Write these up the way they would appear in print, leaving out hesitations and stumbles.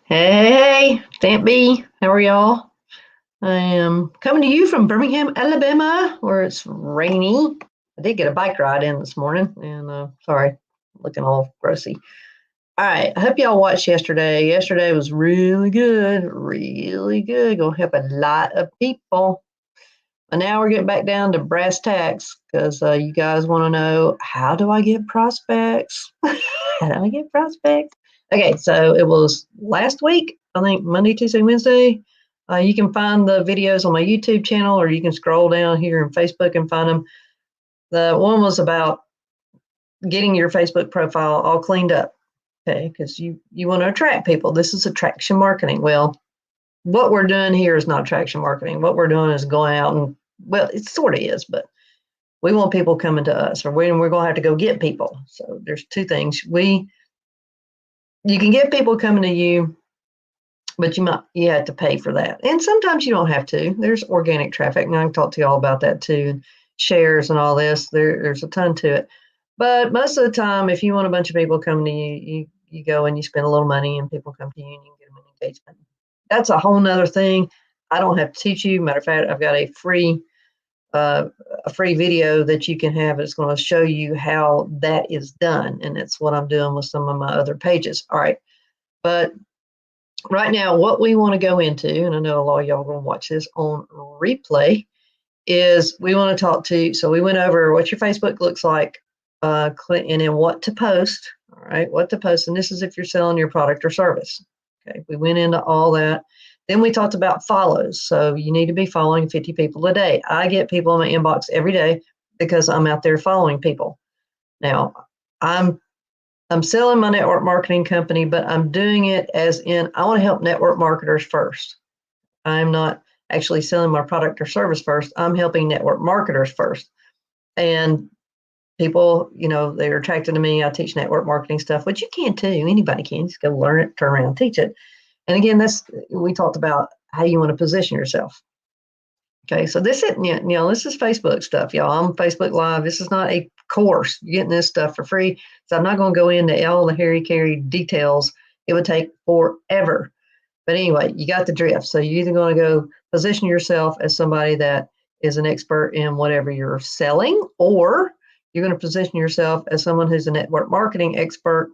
Hey, Stamp B, how are y'all? I am coming to you from Birmingham, Alabama, where it's rainy. I did get a bike ride in this morning, and sorry, looking all grossy. All right, I hope y'all watched yesterday. Yesterday was really good, really good. Gonna help a lot of people. And now we're getting back down to brass tacks because you guys want to know, how do I get prospects? How do I get prospects? Okay, so it was last week, I think Monday, Tuesday, Wednesday. You can find the videos on my YouTube channel, or you can scroll down here in Facebook and find them. The one was about getting your Facebook profile all cleaned up, okay, because you want to attract people. This is attraction marketing. Well, what we're doing here is not attraction marketing. What we're doing is going out and, well, it sort of is, but we want people coming to us, or we're going to have to go get people. So there's two things. You can get people coming to you, but you have to pay for that. And sometimes you don't have to. There's organic traffic, and I can talk to you all about that too, and shares and all this. There's a ton to it. But most of the time, if you want a bunch of people coming to you go and you spend a little money, and people come to you and you can get them an engagement. That's a whole nother thing. I don't have to teach you. Matter of fact, I've got uh, a free video that you can have. It's going to show you how that is done, and that's what I'm doing with some of my other pages. All right, but right now, what we want to go into, and I know a lot of y'all are going to watch this on replay, is we want to talk to. So we went over what your Facebook looks like, and then what to post. All right, what to post, and this is if you're selling your product or service. Okay, we went into all that. Then we talked about follows. So you need to be following 50 people a day. I get people in my inbox every day because I'm out there following people. Now, I'm selling my network marketing company, but I'm doing it as in, I want to help network marketers first. I'm not actually selling my product or service first. I'm helping network marketers first. And people, they're attracted to me. I teach network marketing stuff, which you can too. Anybody can. Just go learn it, turn around, teach it. And again, we talked about how you want to position yourself. Okay, so this is Facebook stuff, y'all. I'm Facebook Live. This is not a course. You're getting this stuff for free. So I'm not going to go into all the hairy details. It would take forever. But anyway, you got the drift. So you're either going to go position yourself as somebody that is an expert in whatever you're selling, or you're going to position yourself as someone who's a network marketing expert,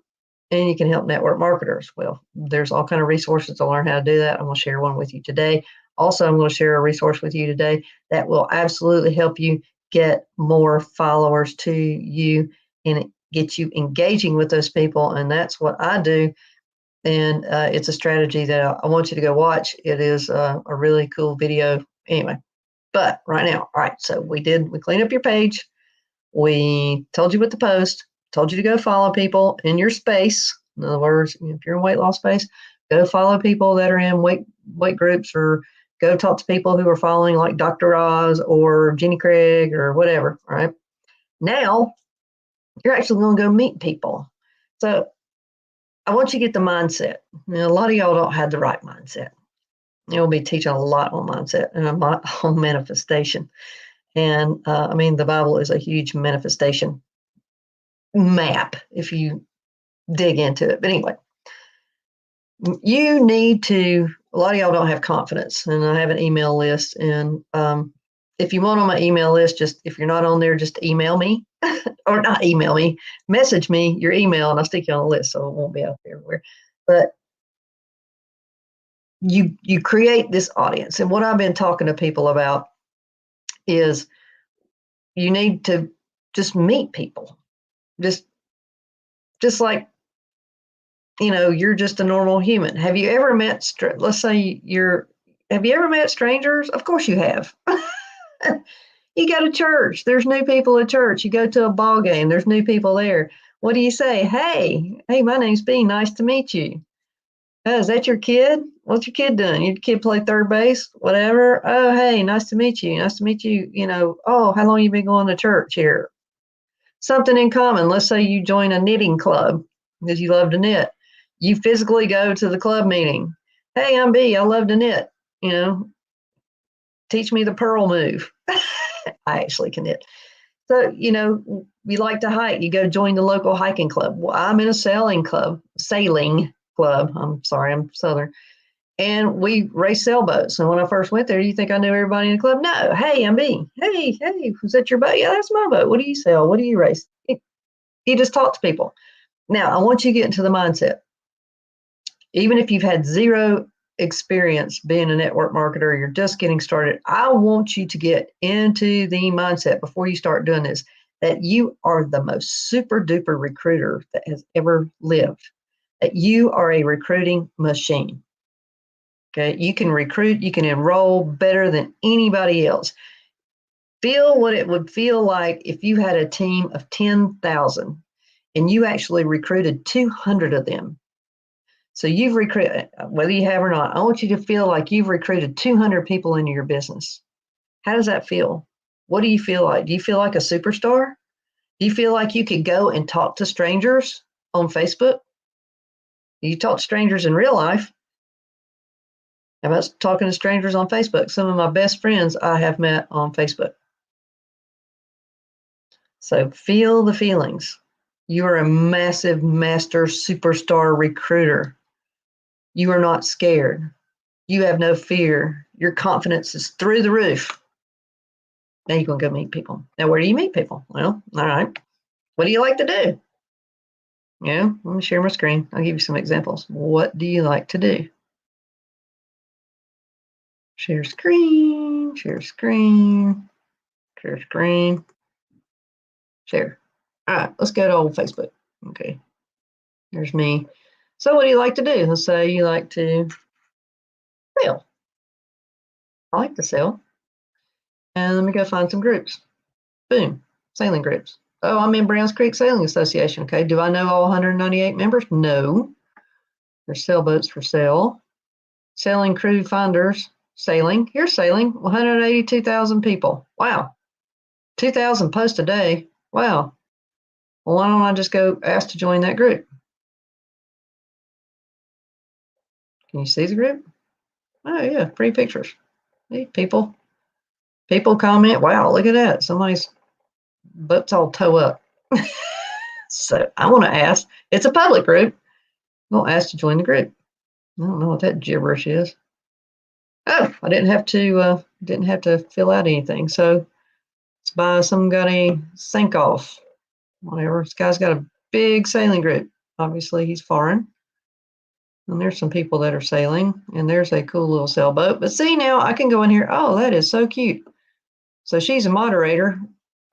and you can help network marketers. Well, there's all kind of resources to learn how to do that. I'm going to share one with you today. Also, I'm going to share a resource with you today that will absolutely help you get more followers to you and get you engaging with those people. And that's what I do. And it's a strategy that I want you to go watch. It is a really cool video. Anyway, but right now, all right, so we cleaned up your page. We told you what to post, told you to go follow people in your space. In other words, if you're in weight loss space, go follow people that are in weight groups, or go talk to people who are following like Dr. Oz or Jenny Craig or whatever. All right. Now you're actually going to go meet people. So I want you to get the mindset. Now, a lot of y'all don't have the right mindset. You'll be teaching a lot on mindset and a lot on manifestation. And the Bible is a huge manifestation map if you dig into it. But anyway, you need to, a lot of y'all don't have confidence. And I have an email list. And if you want on my email list, just if you're not on there, just email me or not email me, message me your email, and I'll stick you on the list so it won't be out there everywhere. But you create this audience. And what I've been talking to people about is you need to just meet people. Just like, you're just a normal human. Have you ever met, let's say have you ever met strangers? Of course you have. You go to church, there's new people at church. You go to a ball game, there's new people there. What do you say? Hey, my name's B. Nice to meet you. Oh, is that your kid? What's your kid doing? Your kid play third base? Whatever. Oh, hey, nice to meet you. Nice to meet you. Oh, how long you been going to church here? Something in common. Let's say you join a knitting club because you love to knit. You physically go to the club meeting. Hey, I'm B. I love to knit. Teach me the purl move. I actually can knit. So, you like to hike. You go join the local hiking club. Well, I'm in a sailing club. club. I'm sorry, I'm Southern. And we race sailboats. And when I first went there, you think I knew everybody in the club? No. Hey, I'm B. Hey, was that your boat? Yeah, that's my boat. What do you sell? What do you race? You just talk to people. Now, I want you to get into the mindset. Even if you've had zero experience being a network marketer, you're just getting started, I want you to get into the mindset before you start doing this, that you are the most super duper recruiter that has ever lived, that you are a recruiting machine. Okay, you can recruit, you can enroll better than anybody else. Feel what it would feel like if you had a team of 10,000 and you actually recruited 200 of them. So you've recruited, whether you have or not, I want you to feel like you've recruited 200 people into your business. How does that feel? What do you feel like? Do you feel like a superstar? Do you feel like you could go and talk to strangers on Facebook? You talk to strangers in real life. How about talking to strangers on Facebook? Some of my best friends I have met on Facebook. So feel the feelings. You are a massive master superstar recruiter. You are not scared. You have no fear. Your confidence is through the roof. Now you're going to go meet people. Now, where do you meet people? Well, all right. What do you like to do? Yeah, let me share my screen. I'll give you some examples. What do you like to do? Share screen, share screen, share screen, share. All right, let's go to old Facebook. Okay, there's me. So what do you like to do? Let's say you like to sell. I like to sell. And let me go find some groups. Boom, sailing groups. Oh, I'm in Browns Creek Sailing Association. Okay, do I know all 198 members? No. There's sailboats for sale. Sailing crew finders. Sailing. Here's sailing. 182,000 people. Wow. 2,000 posts a day. Wow. Well, why don't I just go ask to join that group? Can you see the group? Oh, yeah, pretty pictures. Hey, people comment. Wow, look at that. Somebody's butt's all toe up. So I want to ask. It's a public group. I'm going to ask to join the group. I don't know what that gibberish is. Oh, I didn't have to fill out anything. So it's by some guy sink off. Whatever. This guy's got a big sailing group. Obviously, he's foreign. And there's some people that are sailing, and there's a cool little sailboat. But see, now I can go in here. Oh, that is so cute. So she's a moderator,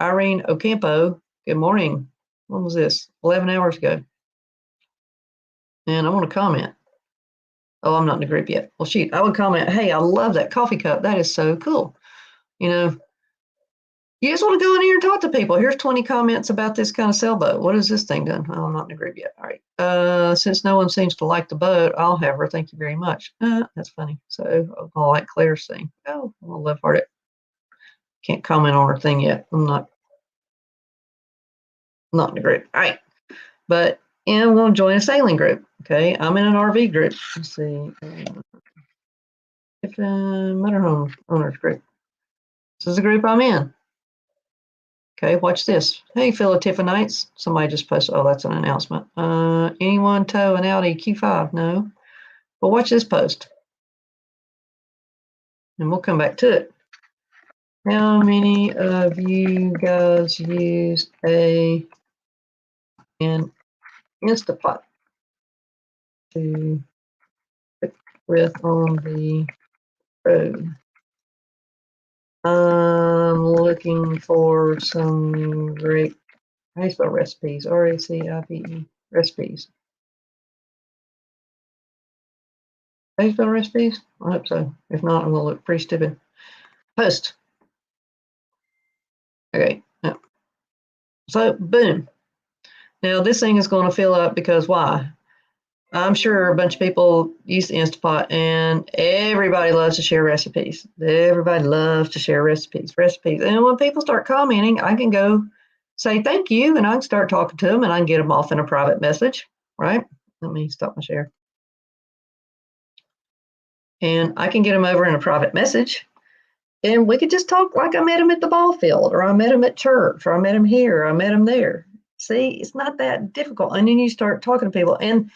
Irene Ocampo. Good morning. When was this? 11 hours ago. And I want to comment. Oh, I'm not in the group yet. Well, shoot, I would comment, hey, I love that coffee cup. That is so cool. You know, you just want to go in here and talk to people. Here's 20 comments about this kind of sailboat. What has this thing done? Oh, I'm not in the group yet. All right. Since no one seems to like the boat, I'll have her. Thank you very much. That's funny. So I like Claire's thing. Oh, I'll love heart it. Can't comment on her thing yet. I'm not in the group. All right. But I'm going to join a sailing group. Okay. I'm in an RV group. Let's see. If motorhome owners group. This is the group I'm in. Okay, watch this. Hey, Philatiffanites. Somebody just posted. Oh, that's an announcement. Anyone tow an Audi Q5? No. But watch this post. And we'll come back to it. How many of you guys used an Instapot to cook with on the road? I'm looking for some great, how do you spell recipes? RACIPE, recipes. How do you spell recipes? I hope so. If not, I'm going to look pretty stupid. Post. Okay. Yeah. So, boom. Now, this thing is going to fill up because why? I'm sure a bunch of people use the Instapot and everybody loves to share recipes. Everybody loves to share recipes. And when people start commenting, I can go say thank you and I can start talking to them and I can get them off in a private message, right? Let me stop my share. And I can get them over in a private message and we could just talk like I met them at the ball field or I met them at church or I met them here or I met them there. See, it's not that difficult. And then you start talking to people. And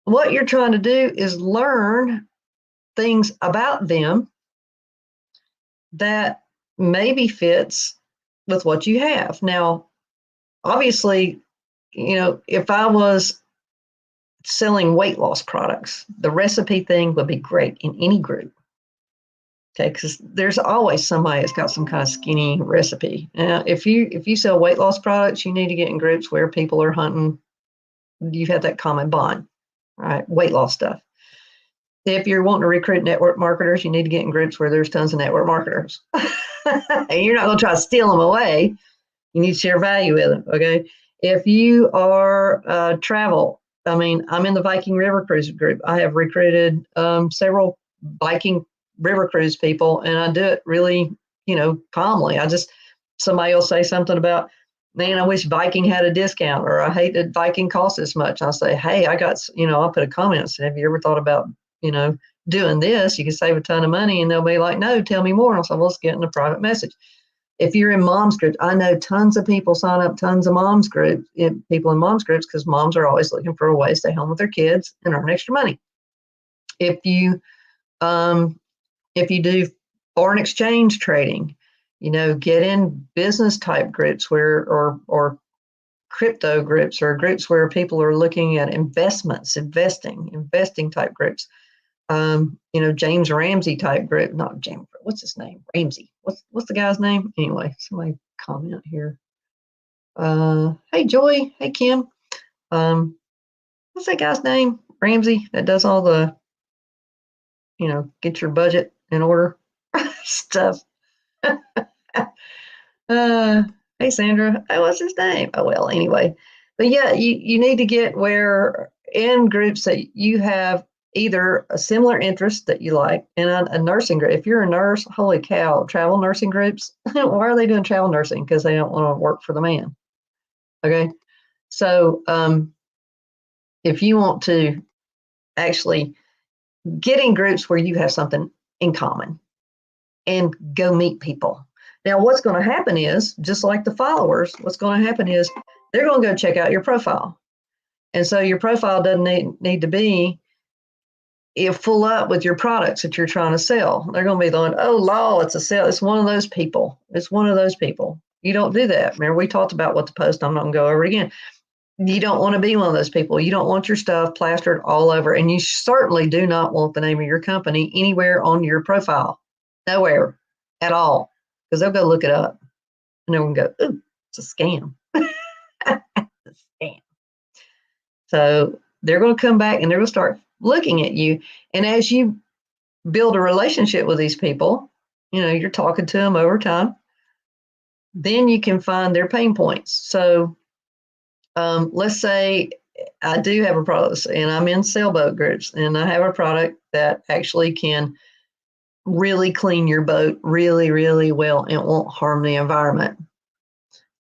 what you're trying to do is learn things about them that maybe fits with what you have. Now, obviously, if I was selling weight loss products, the recipe thing would be great in any group. Okay, because there's always somebody that's got some kind of skinny recipe. Now, if you sell weight loss products, you need to get in groups where people are hunting. You have that common bond, right? Weight loss stuff. If you're wanting to recruit network marketers, you need to get in groups where there's tons of network marketers. And you're not going to try to steal them away. You need to share value with them. Okay. If you are travel, I'm in the Viking River Cruise group. I have recruited several Viking River Cruise people, and I do it really, calmly. Somebody will say something about, man, I wish Viking had a discount, or I hate that Viking costs this much. I'll say, hey, I'll put a comment and say, have you ever thought about, doing this? You can save a ton of money. And they'll be like, no, tell me more. And I'll say, well, let's get in a private message. If you're in moms groups, I know tons of people sign up, tons of moms groups, people in moms groups, because moms are always looking for a way to stay home with their kids and earn extra money. If you do foreign exchange trading, get in business type groups or crypto groups, or groups where people are looking at investing type groups. James Ramsey type group, not James, what's his name? Ramsey. What's the guy's name? Anyway, somebody comment here. Hey Joy, hey Kim. What's that guy's name? Ramsey, that does all the, get your budget in order stuff. Hey Sandra, what's his name? Oh well, anyway. But yeah, you need to get where in groups that you have either a similar interest that you like, and a nursing group. If you're a nurse, holy cow, travel nursing groups. Why are they doing travel nursing? Because they don't want to work for the man. Okay. So if you want to actually get in groups where you have something in common and go meet people. Now, what's going to happen is, just like the followers, what's going to happen is they're going to go check out your profile. And so your profile doesn't need to be full up with your products that you're trying to sell. They're going to be going, oh, law, it's a sale. It's one of those people. It's one of those people. You don't do that. Remember, we talked about what to post. I'm not going to go over it again. You don't want to be one of those people. You don't want your stuff plastered all over. And you certainly do not want the name of your company anywhere on your profile. Nowhere at all. Because they'll go look it up. And they're going to go, ooh, it's a scam. It's a scam. So they're going to come back and they're going to start looking at you. And as you build a relationship with these people, you're talking to them over time, then you can find their pain points. So let's say I do have a product and I'm in sailboat groups, and I have a product that actually can really clean your boat really, really well and won't harm the environment.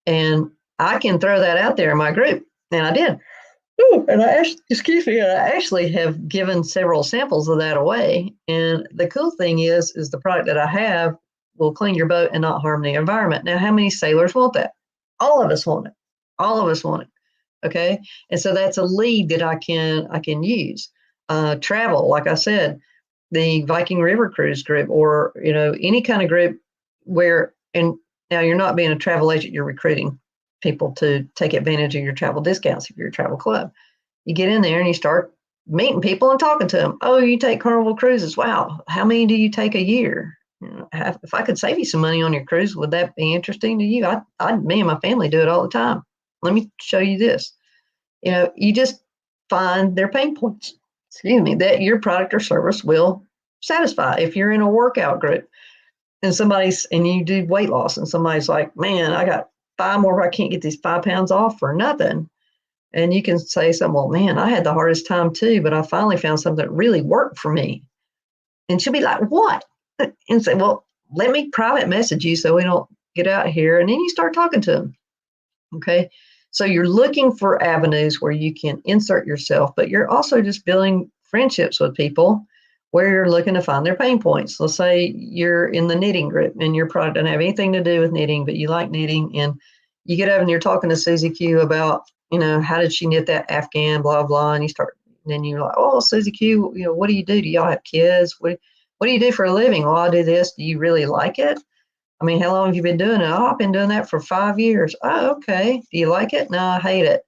And I can throw that out there in my group. And I did. Ooh, and I actually have given several samples of that away. And the cool thing is the product that I have will clean your boat and not harm the environment. Now, how many sailors want that? All of us want it. All of us want it. Okay. And so that's a lead that I can use. Travel, like I said, the Viking River Cruise group, or, any kind of group where, and now you're not being a travel agent, you're recruiting people to take advantage of your travel discounts if you're a travel club. You get in there and you start meeting people and talking to them. Oh, you take Carnival cruises. Wow. How many do you take a year? If I could save you some money on your cruise, would that be interesting to you? Me and my family do it all the time. Let me show you this. You just find their pain points, that your product or service will satisfy. If you're in a workout group and you do weight loss, and somebody's like, man, I got 5 more, I can't get these 5 pounds off for nothing. And you can say something, well, man, I had the hardest time too, but I finally found something that really worked for me. And she'll be like, what? And say, well, let me private message you so we don't get out here. And then you start talking to them. Okay. So you're looking for avenues where you can insert yourself, but you're also just building friendships with people where you're looking to find their pain points. Let's say you're in the knitting group and your product doesn't have anything to do with knitting, but you like knitting, and you get over and you're talking to Susie Q about, how did she knit that Afghan, blah, blah, and you start And then you're like, oh, Susie Q, what do you do? Do y'all have kids? What do you do for a living? Well, I do this. Do you really like it? I mean, how long have you been doing it? Oh, I've been doing that for 5 years. Oh, okay. Do you like it? No, I hate it.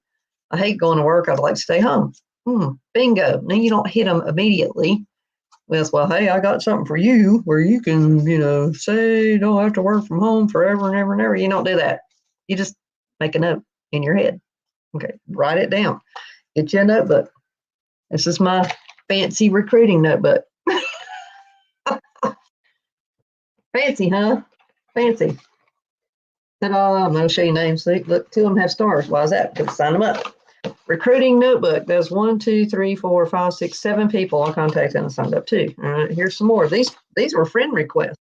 I hate going to work. I'd like to stay home. Bingo. Now you don't hit them immediately with, well, hey, I got something for you where you can, say you don't have to work from home forever and ever and ever. You don't do that. You just make a note in your head. Okay, write it down. Get you a notebook. This is my fancy recruiting notebook. Fancy, huh? Fancy. Ta-da, I'm going to show you names. Look, 2 of them have stars. Why is that? Because sign them up. Recruiting notebook. There's 1, 2, 3, 4, 5, 6, 7 people I contacted and signed up to. All right, here's some more. These were friend requests.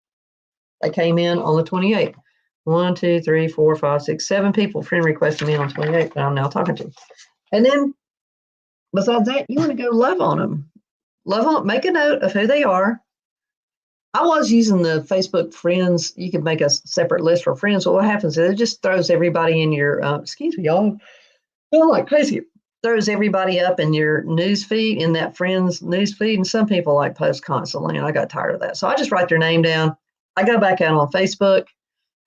They came in on the 28th. 1, 2, 3, 4, 5, 6, 7 people friend requested me on 28th that I'm now talking to. And then besides that, you want to go love on them. Love on, make a note of who they are. I was using the Facebook friends. You could make a separate list for friends. Well, what happens is it just throws everybody in your, excuse me, y'all, like crazy. Throws everybody up in your news feed, in that friends news feed. And some people like post constantly, and I got tired of that. So I just write their name down. I go back out on Facebook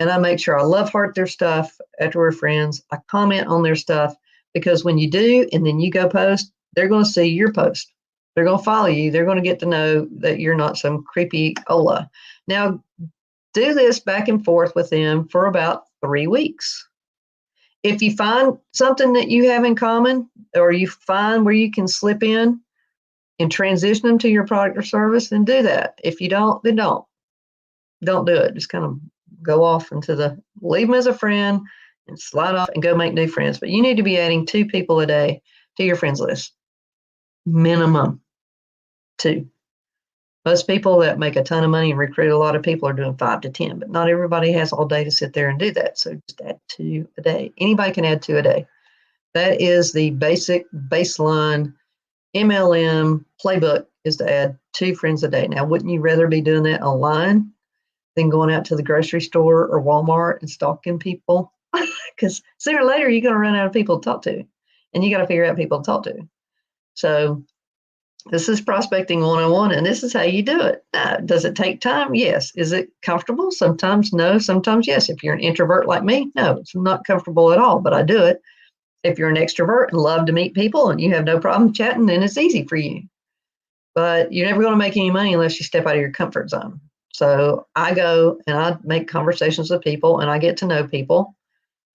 and I make sure I love heart their stuff after we're friends. I comment on their stuff, because when you do, and then you go post, they're going to see your post. They're going to follow you. They're going to get to know that you're not some creepy Ola. Now, do this back and forth with them for about 3 weeks. If you find something that you have in common, or you find where you can slip in and transition them to your product or service, then do that. If you don't, then don't. Don't do it. Just kind of go off leave them as a friend and slide off and go make new friends. But you need to be adding 2 people a day to your friends list. Minimum 2. Most people that make a ton of money and recruit a lot of people are doing 5 to 10, but not everybody has all day to sit there and do that. So just add 2 a day. Anybody can add 2 a day. That is the basic baseline MLM playbook, is to add 2 friends a day. Now, wouldn't you rather be doing that online than going out to the grocery store or Walmart and stalking people? Because sooner or later, you're going to run out of people to talk to, and you got to figure out people to talk to. So this is prospecting 101, and this is how you do it. Does it take time? Yes. Is it comfortable? Sometimes no, sometimes yes. If you're an introvert like me, no, it's not comfortable at all, but I do it. If you're an extrovert and love to meet people and you have no problem chatting, then it's easy for you. But you're never going to make any money unless you step out of your comfort zone. So I go and I make conversations with people and I get to know people,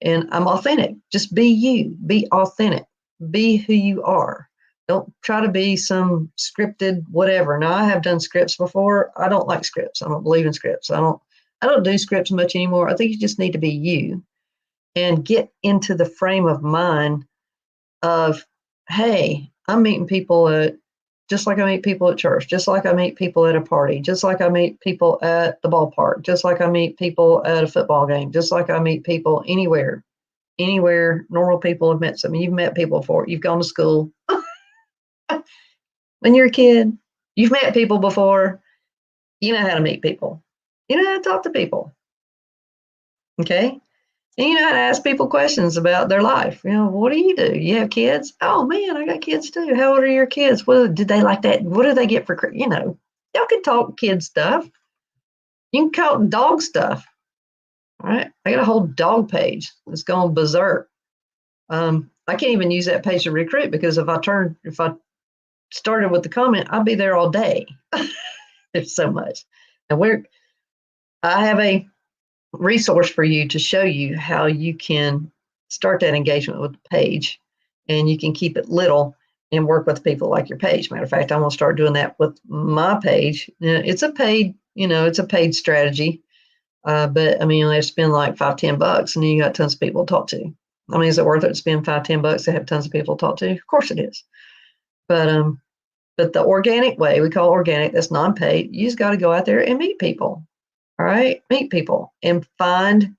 and I'm authentic. Just be you, be authentic, be who you are. Don't try to be some scripted whatever. Now, I have done scripts before. I don't like scripts. I don't believe in scripts. I don't do scripts much anymore. I think you just need to be you and get into the frame of mind of, hey, I'm meeting people just like I meet people at church, just like I meet people at a party, just like I meet people at the ballpark, just like I meet people at a football game, just like I meet people anywhere. Normal people have met some. You've met people before. You've gone to school. When you're a kid, you've met people before. You know how to meet people. You know how to talk to people. Okay? And you know how to ask people questions about their life. What do? You have kids? Oh man, I got kids too. How old are your kids? What did they like that? What do they get for, y'all can talk kid stuff. You can talk dog stuff. All right. I got a whole dog page that's gone berserk. I can't even use that page to recruit, because if I started with the comment, I'd be there all day. There's so much. And I have a resource for you to show you how you can start that engagement with the page, and you can keep it little and work with people like your page. Matter of fact, I'm going to start doing that with my page. It's a paid strategy. But I mean, they spend like $5-10 and then you got tons of people to talk to. I mean, is it worth it to spend $5-10 to have tons of people to talk to? Of course it is. But the organic way, we call organic, that's non-paid, you just got to go out there and meet people. All right, meet people and find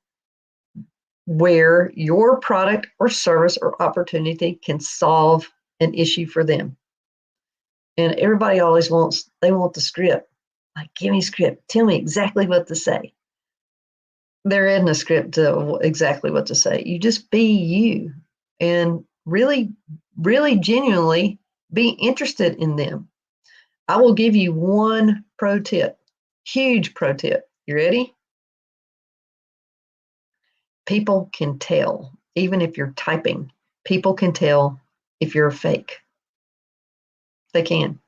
where your product or service or opportunity can solve an issue for them. And everybody always want the script. Like, give me a script. Tell me exactly what to say. There isn't a script to exactly what to say. You just be you, and really, really genuinely Be interested in them. I will give you one pro tip, huge pro tip. You ready? People can tell, even if you're typing, people can tell if you're a fake. They can.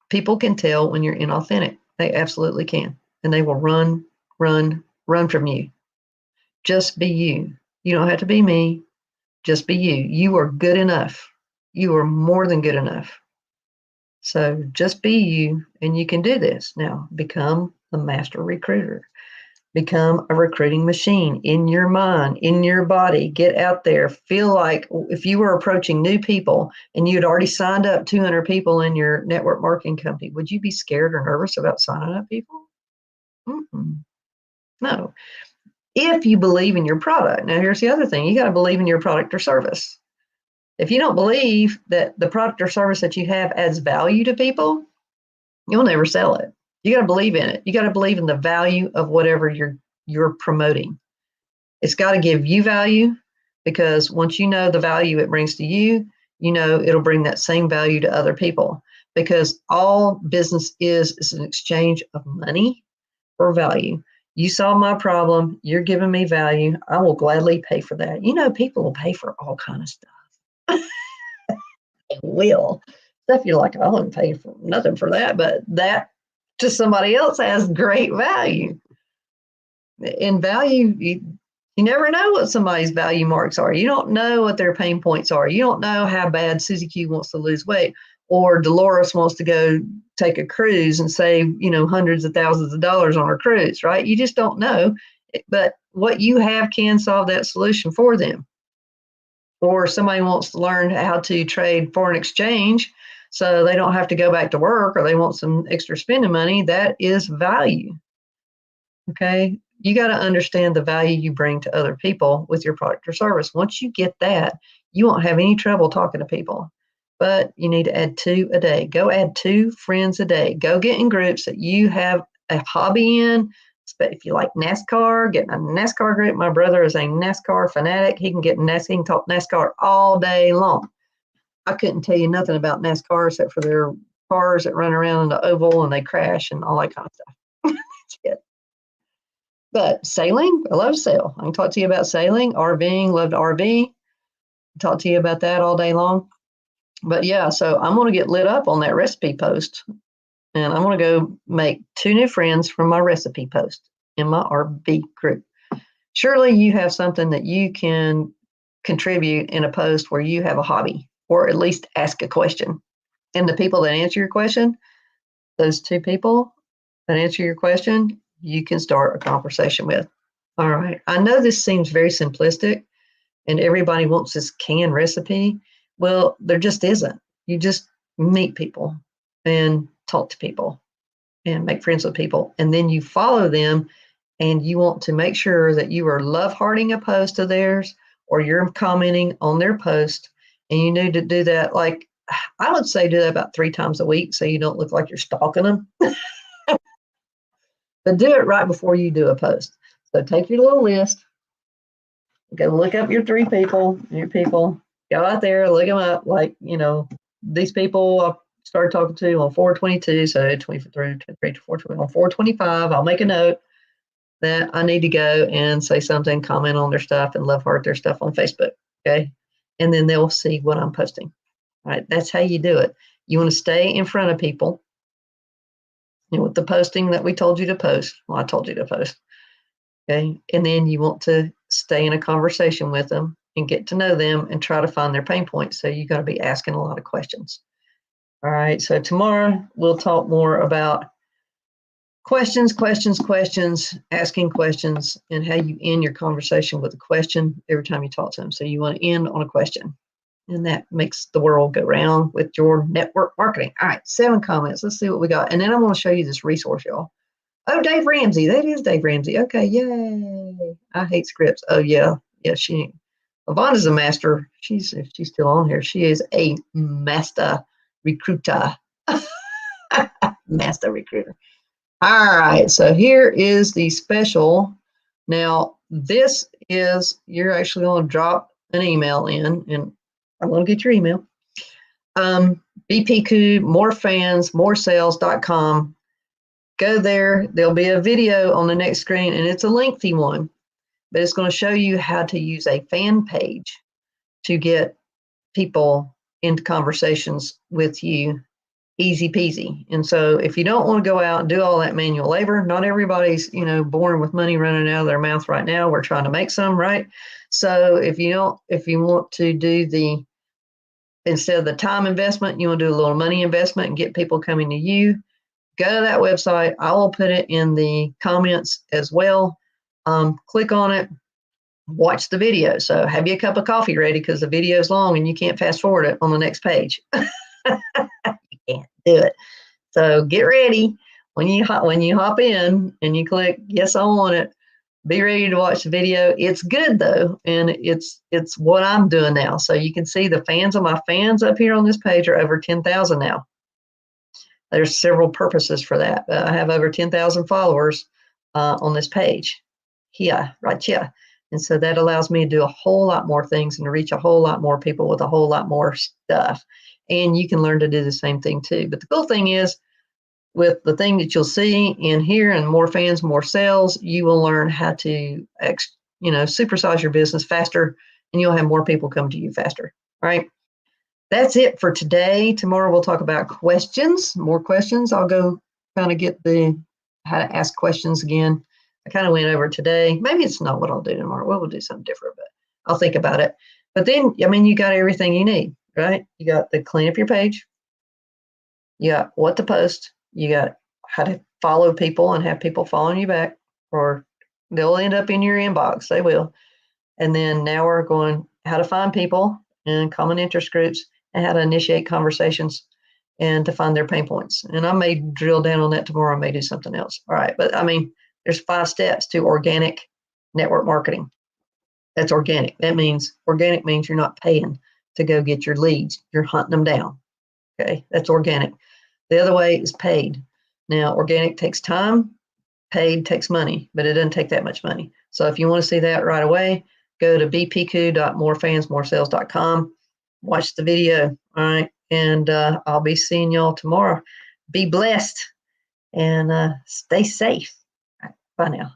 People can tell when you're inauthentic. They absolutely can. And they will run from you. Just be you. You don't have to be me. Just be you. You are good enough. You are more than good enough. So just be you, and you can do this. Now, become a master recruiter. Become a recruiting machine in your mind, in your body. Get out there. Feel like if you were approaching new people and you had already signed up 200 people in your network marketing company, would you be scared or nervous about signing up people? No. If you believe in your product. Now, here's the other thing. You got to believe in your product or service. If you don't believe that the product or service that you have adds value to people, you'll never sell it. You got to believe in it. You got to believe in the value of whatever you're promoting. It's got to give you value, because once you know the value it brings to you, you know it'll bring that same value to other people, because all business is an exchange of money for value. You solve my problem, you're giving me value, I will gladly pay for that. You know, people will pay for all kind of stuff. They will. Stuff you're like, I wouldn't pay for nothing for that, but that to somebody else has great value. In value, you never know what somebody's value marks are. You don't know what their pain points are. You don't know how bad Susie Q wants to lose weight, or Dolores wants to go take a cruise and save, hundreds of thousands of dollars on her cruise, right? You just don't know. But what you have can solve that solution for them. Or somebody wants to learn how to trade foreign exchange so they don't have to go back to work, or they want some extra spending money. That is value. Okay. You got to understand the value you bring to other people with your product or service. Once you get that, you won't have any trouble talking to people. But you need to add 2 a day. Go add 2 friends a day. Go get in groups that you have a hobby in. If you like NASCAR, get in a NASCAR group. My brother is a NASCAR fanatic. He can talk NASCAR all day long. I couldn't tell you nothing about NASCAR except for their cars that run around in the oval and they crash and all that kind of stuff. That's it. But sailing, I love sail. I can talk to you about sailing. RVing, love to RV. Talk to you about that all day long. But yeah, so I'm going to get lit up on that recipe post, and I'm going to go make 2 new friends from my recipe post in my RV group. Surely you have something that you can contribute in a post where you have a hobby, or at least ask a question. And the people that answer your question, those 2 people that answer your question, you can start a conversation with. All right. I know this seems very simplistic and everybody wants this canned recipe. Well, there just isn't. You just meet people and talk to people and make friends with people. And then you follow them, and you want to make sure that you are love hearting a post of theirs, or you're commenting on their post. And you need to do that, like, I would say do that about 3 times a week so you don't look like you're stalking them. But do it right before you do a post. So take your little list, go look up your 3 people, go out there, look them up. Like, these people I started talking to on 4/22, so 23, 23, 4/20. On 4/25, I'll make a note that I need to go and say something, comment on their stuff, and love heart their stuff on Facebook. Okay. And then they'll see what I'm posting. All right. That's how you do it. You want to stay in front of people. With the posting that we told you to post. Well, I told you to post. Okay. And then you want to stay in a conversation with them and get to know them and try to find their pain points. So you got to be asking a lot of questions. All right. So tomorrow we'll talk more about questions, asking questions, and how you end your conversation with a question every time you talk to them. So you want to end on a question. And that makes the world go round with your network marketing. All right, 7 comments. Let's see what we got. And then I'm going to show you this resource, y'all. Oh, Dave Ramsey. That is Dave Ramsey. Okay, yay. I hate scripts. Oh, yeah. Yeah, Yvonne is a master. If she's still on here, she is a master recruiter. Master recruiter. All right, so here is the special. Now, this is, you're actually going to drop an email in, and I'm going to get your email. BPQ, more fans, moresales.com. Go there. There'll be a video on the next screen, and it's a lengthy one, but it's going to show you how to use a fan page to get people into conversations with you. Easy peasy. And so if you don't want to go out and do all that manual labor, not everybody's, born with money running out of their mouth right now. We're trying to make some, right? So if you want to do instead of the time investment, you want to do a little money investment and get people coming to you, go to that website. I will put it in the comments as well. Click on it, watch the video. So have you a cup of coffee ready, because the video is long and you can't fast forward it on the next page. You can't do it. So get ready when you hop in and you click yes, I want it. Be ready to watch the video. It's good though, and it's what I'm doing now. So you can see the fans of my fans up here on this page are over 10,000 now. There's several purposes for that. I have over 10,000 followers on this page here, right here. And so that allows me to do a whole lot more things and to reach a whole lot more people with a whole lot more stuff. And you can learn to do the same thing too. But the cool thing is, with the thing that you'll see in here and more fans, more sales, you will learn how to, supersize your business faster, and you'll have more people come to you faster. All right. That's it for today. Tomorrow we'll talk about questions, more questions. I'll go kind of get how to ask questions again. I kind of went over today. Maybe it's not what I'll do tomorrow. We'll do something different, but I'll think about it. But then, you got everything you need, right? You got the clean up your page. You got what to post. You got how to follow people and have people following you back, or they'll end up in your inbox. They will. And then now we're going how to find people and common interest groups, and how to initiate conversations and to find their pain points. And I may drill down on that tomorrow. I may do something else. All right. But there's 5 steps to organic network marketing. That's organic. That means organic means you're not paying to go get your leads. You're hunting them down. Okay. That's organic. The other way is paid. Now, organic takes time. Paid takes money, but it doesn't take that much money. So if you want to see that right away, go to bpq.morefansmoresales.com. Watch the video. All right. And I'll be seeing y'all tomorrow. Be blessed and stay safe. Bye now.